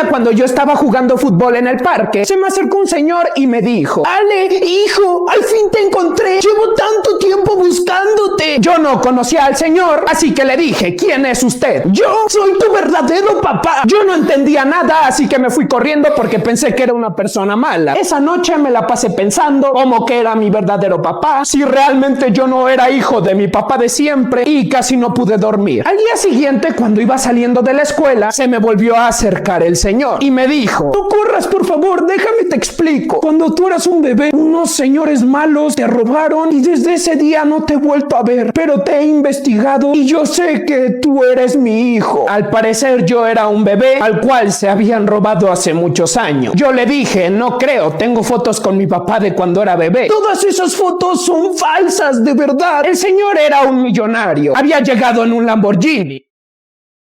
día cuando yo estaba jugando fútbol en el parque, se me acercó un señor y me dijo: Ale, hijo, al fin te encontré. Llevo tanto tiempo buscándote. Yo no conocía al señor, así que le dije: ¿quién es usted? Yo soy tu verdadero papá. Yo no entendía nada, así que me fui corriendo porque pensé que era una persona mala. Esa noche me la pasé pensando cómo que era mi verdadero papá, si realmente yo no era hijo de mi papá de siempre, y casi no pude dormir. Al día siguiente, cuando iba saliendo de la escuela, se me volvió a acercar el señor y me dijo: no corras, por favor, déjame te explico. Cuando tú eras un bebé, unos señores malos te robaron y desde ese día no te he vuelto a ver, pero te he investigado y yo sé que tú eres mi hijo. Al parecer yo era un bebé al cual se habían robado hace muchos años. Yo le dije: no creo, tengo fotos con mi papá de cuando era bebé. Todas esas fotos son falsas, de verdad. El señor era un millonario. Había llegado en un Lamborghini.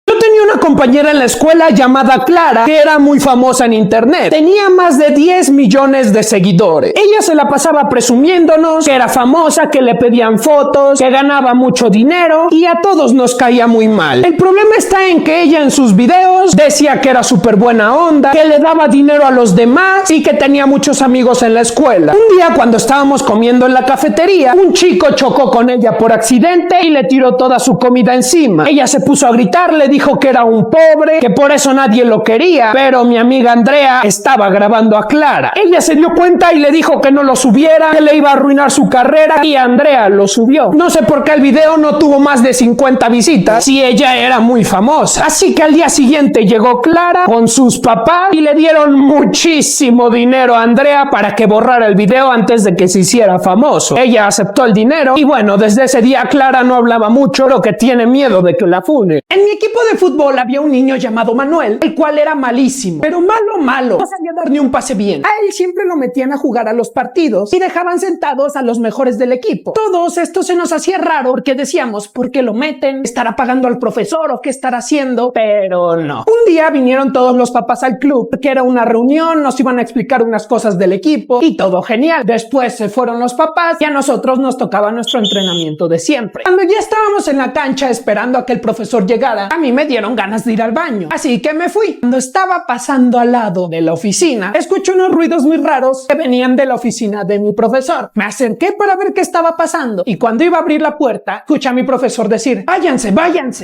Yo tenía una compañera en la escuela llamada Clara, que era muy famosa en internet. Tenía más de 10 millones de seguidores. Ella se la pasaba presumiéndonos que era famosa, que le pedían fotos, que ganaba mucho dinero y a todos nos caía muy mal. El problema está en que ella en sus videos decía que era súper buena onda, que le daba dinero a los demás y que tenía muchos amigos en la escuela. Un día, cuando estábamos comiendo en la cafetería, un chico chocó con ella por accidente y le tiró toda su comida encima. Ella se puso a gritar, le dijo que era un pobre, que por eso nadie lo quería, pero mi amiga Andrea estaba grabando a Clara. Ella se dio cuenta y le dijo que no lo subiera, que le iba a arruinar su carrera, y Andrea lo subió. No sé por qué el video no tuvo más de 50 visitas si ella era muy famosa. Así que al día siguiente llegó Clara con sus papás y le dieron muchísimo dinero a Andrea para que borrara el video antes de que se hiciera famoso. Ella aceptó el dinero y bueno, desde ese día Clara no hablaba mucho, lo que tiene miedo de que la funen. En mi equipo de fútbol había un niño llamado Manuel, el cual era malísimo, pero malo. No sabía dar ni un pase bien. A él siempre lo metían a jugar a los partidos y dejaban sentados a los mejores del equipo. Todos esto se nos hacía raro porque decíamos: ¿por qué lo meten? ¿Estará pagando al profesor o qué estará haciendo? Pero no. Un día vinieron todos los papás al club, que era una reunión, nos iban a explicar unas cosas del equipo y todo genial. Después se fueron los papás y a nosotros nos tocaba nuestro entrenamiento de siempre. Cuando ya estábamos en la cancha esperando a que el profesor llegara, a mí me dieron ganas de ir al baño, así que me fui. Cuando estaba pasando al lado de la oficina, escuché unos ruidos muy raros que venían de la oficina de mi profesor. Me acerqué para ver qué estaba pasando y cuando iba a abrir la puerta, escuché a mi profesor decir: váyanse.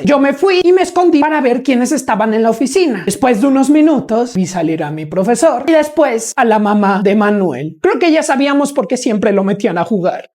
Yo me fui y me escondí para ver quiénes estaban en la oficina. Después de unos minutos, vi salir a mi profesor y después a la mamá de Manuel. Creo que ya sabíamos por qué siempre lo metían a jugar.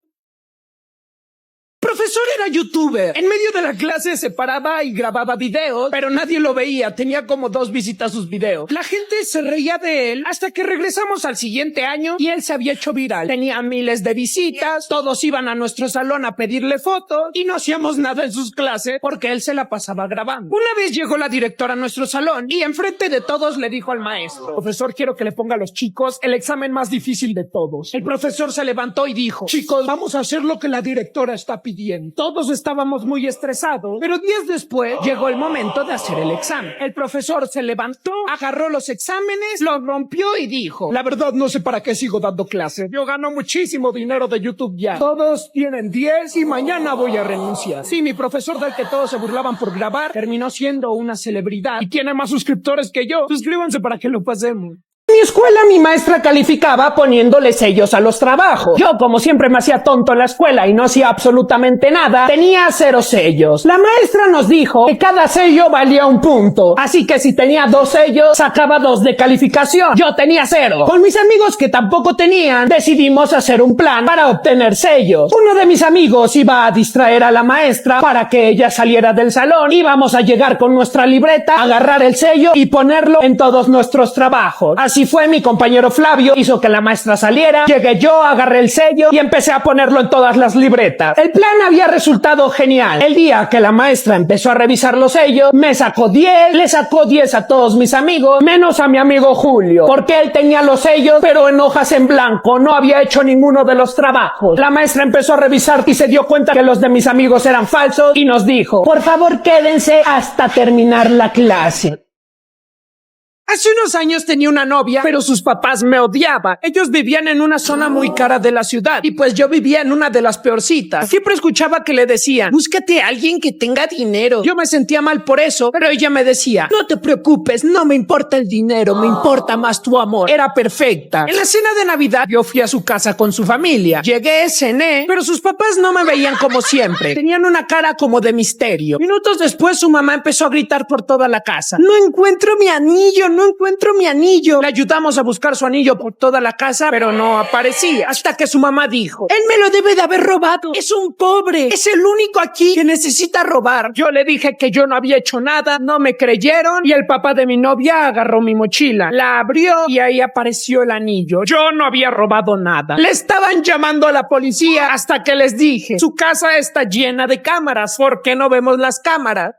El profesor era youtuber. En medio de la clase se paraba y grababa videos, pero nadie lo veía. Tenía como 2 visitas sus videos. La gente se reía de él hasta que regresamos al siguiente año y él se había hecho viral. Tenía miles de visitas, todos iban a nuestro salón a pedirle fotos y no hacíamos nada en sus clases porque él se la pasaba grabando. Una vez llegó la directora a nuestro salón y enfrente de todos le dijo al maestro: profesor, quiero que le ponga a los chicos el examen más difícil de todos. El profesor se levantó y dijo: chicos, vamos a hacer lo que la directora está pidiendo. Todos estábamos muy estresados, pero días después llegó el momento de hacer el examen. El profesor se levantó, agarró los exámenes, los rompió y dijo: la verdad no sé para qué sigo dando clases. Yo gano muchísimo dinero de YouTube ya. Todos tienen 10 y mañana voy a renunciar. Sí, mi profesor del que todos se burlaban por grabar terminó siendo una celebridad y tiene más suscriptores que yo. Suscríbanse para que lo pasemos. En mi escuela mi maestra calificaba poniéndole sellos a los trabajos. Yo, como siempre me hacía tonto en la escuela y no hacía absolutamente nada, tenía 0 sellos. La maestra nos dijo que cada sello valía 1 punto, así que si tenía 2 sellos, sacaba 2 de calificación. Yo tenía 0. Con mis amigos que tampoco tenían, decidimos hacer un plan para obtener sellos. Uno de mis amigos iba a distraer a la maestra para que ella saliera del salón. Íbamos a llegar con nuestra libreta, agarrar el sello y ponerlo en todos nuestros trabajos. Así fue, mi compañero Flavio hizo que la maestra saliera, llegué yo, agarré el sello y empecé a ponerlo en todas las libretas. El plan había resultado genial. El día que la maestra empezó a revisar los sellos, me sacó 10, le sacó 10 a todos mis amigos, menos a mi amigo Julio, porque él tenía los sellos, pero en hojas en blanco, no había hecho ninguno de los trabajos. La maestra empezó a revisar y se dio cuenta que los de mis amigos eran falsos y nos dijo: por favor, quédense hasta terminar la clase. Hace unos años tenía una novia, pero sus papás me odiaban. Ellos vivían en una zona muy cara de la ciudad y pues yo vivía en una de las peorcitas. Siempre escuchaba que le decían, búscate a alguien que tenga dinero. Yo me sentía mal por eso, pero ella me decía, no te preocupes, no me importa el dinero, me importa más tu amor. Era perfecta. En la cena de Navidad yo fui a su casa con su familia. Llegué, cené, pero sus papás no me veían como siempre. Tenían una cara como de misterio. Minutos después su mamá empezó a gritar por toda la casa. No encuentro mi anillo, no encuentro mi anillo. Le ayudamos a buscar su anillo por toda la casa, pero no aparecía. Hasta que su mamá dijo, él me lo debe de haber robado. Es un pobre. Es el único aquí que necesita robar. Yo le dije que yo no había hecho nada, no me creyeron y el papá de mi novia agarró mi mochila, la abrió y ahí apareció el anillo. Yo no había robado nada. Le estaban llamando a la policía hasta que les dije, su casa está llena de cámaras. ¿Por qué no vemos las cámaras?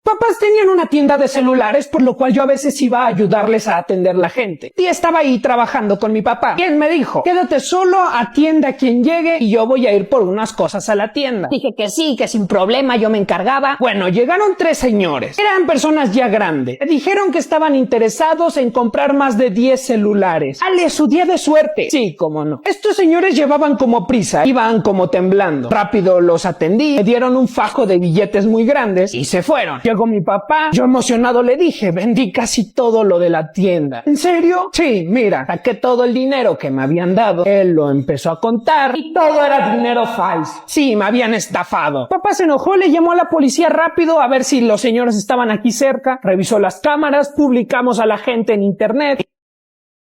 Papás tenían una tienda de celulares, por lo cual yo a veces iba a ayudarles a atender la gente. Y estaba ahí trabajando con mi papá. Y él me dijo, quédate solo, atiende a quien llegue y yo voy a ir por unas cosas a la tienda. Dije que sí, que sin problema yo me encargaba. Bueno, llegaron 3 señores. Eran personas ya grandes. Me dijeron que estaban interesados en comprar más de 10 celulares. ¡Ale, su día de suerte! Sí, cómo no. Estos señores llevaban como prisa, iban como temblando. Rápido los atendí, me dieron un fajo de billetes muy grandes y se fueron. Llegó mi papá, yo emocionado le dije, vendí casi todo lo de la tienda. ¿En serio? Sí, mira, saqué todo el dinero que me habían dado. Él lo empezó a contar y todo era dinero falso. Sí, me habían estafado. Papá se enojó, le llamó a la policía rápido a ver si los señores estaban aquí cerca, revisó las cámaras, publicamos a la gente en internet.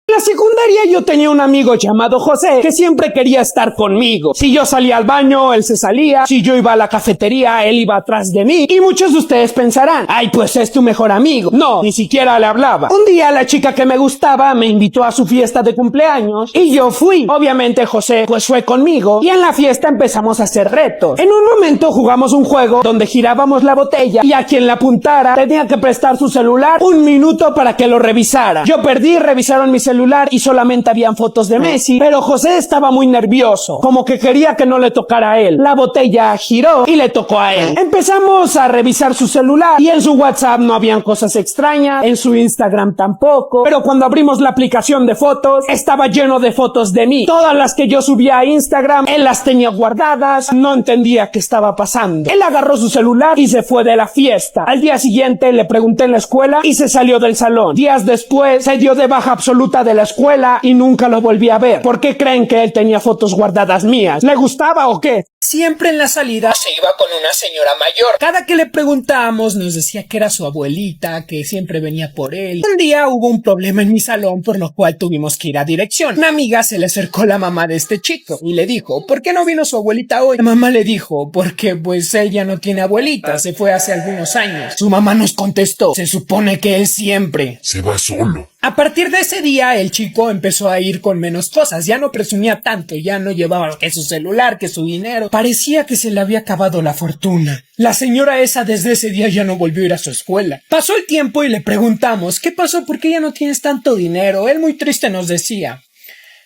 En la secundaria yo tenía un amigo llamado José que siempre quería estar conmigo. Si yo salía al baño, él se salía. Si yo iba a la cafetería, él iba atrás de mí. Y muchos de ustedes pensarán, ay, pues es tu mejor amigo. No, ni siquiera le hablaba. Un día la chica que me gustaba me invitó a su fiesta de cumpleaños y yo fui. Obviamente José pues fue conmigo y en la fiesta empezamos a hacer retos. En un momento jugamos un juego donde girábamos la botella y a quien la apuntara tenía que prestar su celular 1 minuto para que lo revisara. Yo perdí, revisaron mi celular y solamente habían fotos de Messi, pero José estaba muy nervioso, como que quería que no le tocara a él. La botella giró y le tocó a él. Empezamos a revisar su celular y en su WhatsApp no habían cosas extrañas, en su Instagram tampoco, pero cuando abrimos la aplicación de fotos, estaba lleno de fotos de mí. Todas las que yo subía a Instagram, él las tenía guardadas, no entendía qué estaba pasando. Él agarró su celular y se fue de la fiesta. Al día siguiente le pregunté en la escuela y se salió del salón. Días después se dio de baja absoluta de la escuela y nunca lo volví a ver. ¿Por qué creen que él tenía fotos guardadas mías? ¿Le gustaba o qué? Siempre en la salida se iba con una señora mayor. Cada que le preguntábamos nos decía que era su abuelita, que siempre venía por él. Un día hubo un problema en mi salón por lo cual tuvimos que ir a dirección. Una amiga se le acercó la mamá de este chico y le dijo, ¿por qué no vino su abuelita hoy? La mamá le dijo, porque pues ella no tiene abuelita, se fue hace algunos años. Su mamá nos contestó, se supone que él siempre se va solo. A partir de ese día, el chico empezó a ir con menos cosas, ya no presumía tanto, ya no llevaba que su celular, que su dinero. Parecía que se le había acabado la fortuna. La señora esa desde ese día ya no volvió a ir a su escuela. Pasó el tiempo y le preguntamos, ¿qué pasó? ¿Por qué ya no tienes tanto dinero? Él muy triste nos decía,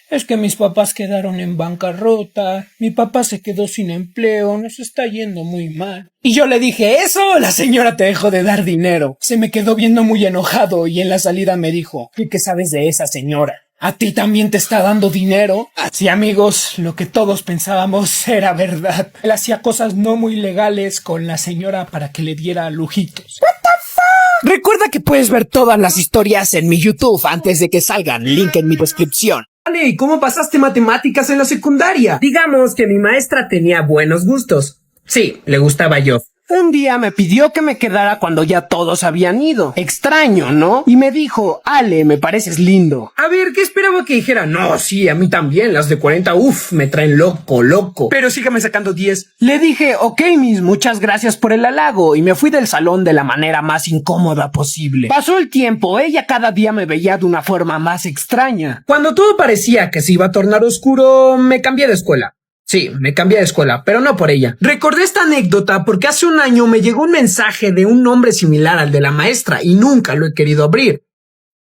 es que mis papás quedaron en bancarrota, mi papá se quedó sin empleo, nos está yendo muy mal. Y yo le dije, ¿eso? La señora te dejó de dar dinero. Se me quedó viendo muy enojado y en la salida me dijo, ¿y qué sabes de esa señora? ¿A ti también te está dando dinero? Sí, amigos, lo que todos pensábamos era verdad. Él hacía cosas no muy legales con la señora para que le diera lujitos. Recuerda que puedes ver todas las historias en mi YouTube antes de que salgan, link en mi descripción. Vale, ¿y cómo pasaste matemáticas en la secundaria? Digamos que mi maestra tenía buenos gustos. Sí, le gustaba yo. Un día me pidió que me quedara cuando ya todos habían ido. Extraño, ¿no? Y me dijo, Ale, me pareces lindo. A ver, ¿qué esperaba que dijera? No, sí, a mí también, las de 40, me traen loco. Pero sígame sacando 10. Le dije, ok, Miss, muchas gracias por el halago, y me fui del salón de la manera más incómoda posible. Pasó el tiempo, ella cada día me veía de una forma más extraña. Cuando todo parecía que se iba a tornar oscuro, me cambié de escuela. Sí, me cambié de escuela, pero no por ella. Recordé esta anécdota porque hace un año me llegó un mensaje de un nombre similar al de la maestra y nunca lo he querido abrir.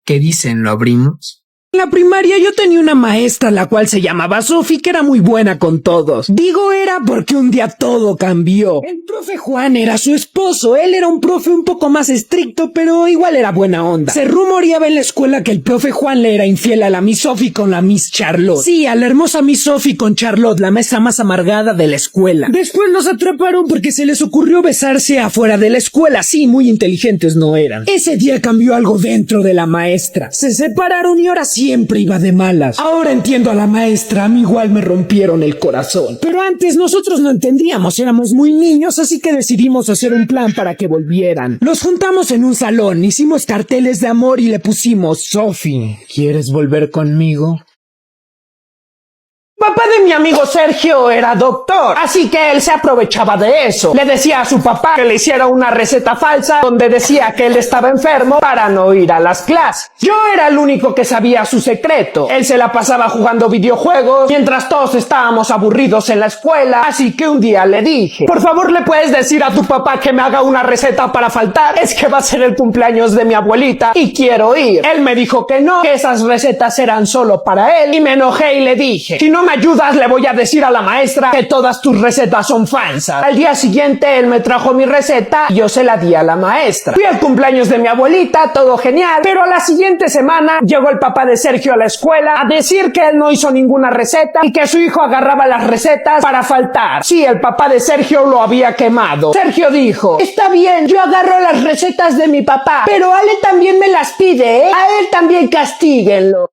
¿Qué dicen? ¿Lo abrimos? En la primaria yo tenía una maestra la cual se llamaba Sophie, que era muy buena con todos. Digo era porque un día todo cambió. El profe Juan era su esposo. Él era un profe un poco más estricto, pero igual era buena onda. Se rumoreaba en la escuela que el profe Juan le era infiel a la Miss Sophie con la Miss Charlotte. Sí, a la hermosa Miss Sophie con Charlotte, la maestra más amargada de la escuela. Después los atraparon porque se les ocurrió besarse afuera de la escuela. Sí, muy inteligentes no eran. Ese día cambió algo dentro de la maestra. Se separaron y ahora siempre iba de malas. Ahora entiendo a la maestra, a mí igual me rompieron el corazón. Pero antes nosotros no entendíamos, éramos muy niños, así que decidimos hacer un plan para que volvieran. Los juntamos en un salón, hicimos carteles de amor y le pusimos: Sophie, ¿quieres volver conmigo? Papá de mi amigo Sergio era doctor, así que él se aprovechaba de eso. Le decía a su papá que le hiciera una receta falsa donde decía que él estaba enfermo para no ir a las clases. Yo era el único que sabía su secreto. Él se la pasaba jugando videojuegos mientras todos estábamos aburridos en la escuela, así que un día le dije: por favor, ¿le puedes decir a tu papá que me haga una receta para faltar? Es que va a ser el cumpleaños de mi abuelita y quiero ir. Él me dijo que no, que esas recetas eran solo para él, y me enojé y le dije: si no me ayudas, le voy a decir a la maestra que todas tus recetas son falsas. Al día siguiente él me trajo mi receta y yo se la di a la maestra. Fui al cumpleaños de mi abuelita, todo genial, pero a la siguiente semana llegó el papá de Sergio a la escuela a decir que él no hizo ninguna receta y que su hijo agarraba las recetas para faltar. Sí, el papá de Sergio lo había quemado. Sergio dijo: está bien, yo agarro las recetas de mi papá, pero Ale también me las pide, ¿eh? A él también castíguenlo.